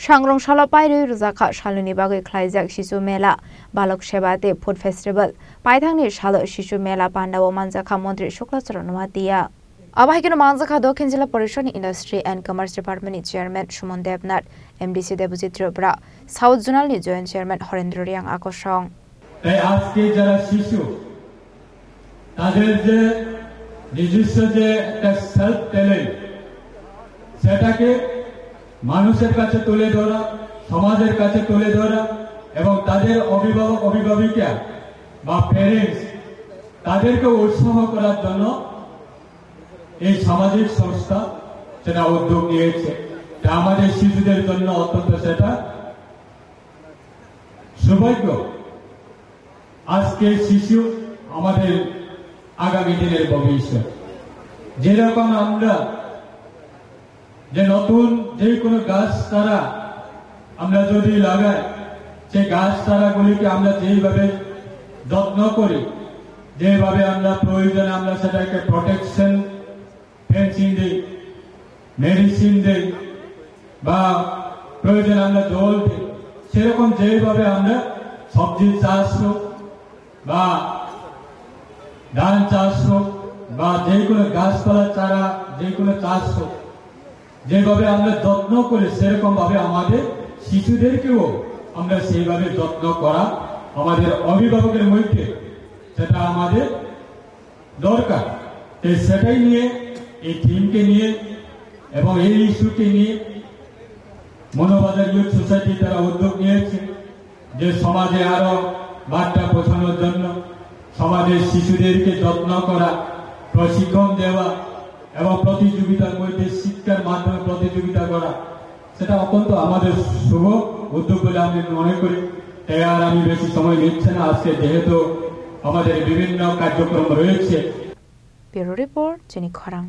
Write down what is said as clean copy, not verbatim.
Sangrongshalo Pairui Ruzaka Shaluni Bagui Klaijak Shisu Mela Balok Shebate Food Festival Paithangni Shalo Shisu Mela Pandawo Manjaka Montri Shuklachara Numatia Abahikino Manjaka Dokhin Jila Porishoni Industry and Commerce Department Chairman Shumon Devnath MDC Deputy Tripura South Zonal ni Joint Chairman Horendra Riang Akosong তাই আজকে যারা শিশু তাদের যে নিজস্ব যে একটা self talent সেটাকে মানুষের কাছে তুলে ধরা সমাজের কাছে তুলে ধরা এবং তাদের অভিভাবক অভিভাবিকা বা প্যারেন্টস তাদেরকে উৎসাহ করার জন্য এই সামাজিক সংস্থা সেটা উদ্যোগ নিয়েছে যা আমাদের শিশুদের জন্য অত্যন্ত সেটা সৌভাগ্য আজকে শিশু আমাদের আগামী দিনের ভবিষ্যৎ যেরকম আমরা যে নতুন যে কোনো গাছ চারা আমরা যদি লাগাই সেই গাছ চারাগুলিকে আমরা যেভাবে যত্ন করি যেভাবে আমরা প্রয়োজনে আমরা সেটাকে প্রোটেকশন ফেন্সিং দিই মেডিসিন দিই বা প্রয়োজনে আমরা জল দিই সেরকম যেভাবে আমরা সবজি চাষ হোক বা ধান চাষ হোক বা যে কোনো গাছপালা চারা যে কোনো চাষ হোক যেভাবে আমরা যত্ন করি সেরকম ভাবে আমাদের শিশুদেরকেও আমরা সেইভাবে যত্ন করা আমাদের অভিভাবকের মধ্যে সেটা আমাদের দরকার সেটাই নিয়ে এই থিমকে নিয়ে এবং এই ইস্যুকে নিয়ে মনোবাজার ইউথ সোসাইটি তারা উদ্যোগ নিয়েছে যে সমাজে আরো বার্তা পৌঁছানোর জন্য সমাজের শিশুদেরকে যত্ন করা প্রশিক্ষণ দেওয়া এবং প্রতিযোগিতার মধ্যে শিক্ষার মাধ্যমে প্রতিযোগিতা করা সেটা অত্যন্ত আমাদের শুভ উদ্যোগ বলে আমি মনে করি তাই আর আমি বেশি সময় নিচ্ছে না আজকে যেহেতু আমাদের বিভিন্ন কার্যক্রম রয়েছে ব্যুরো রিপোর্ট চিনি খরাং।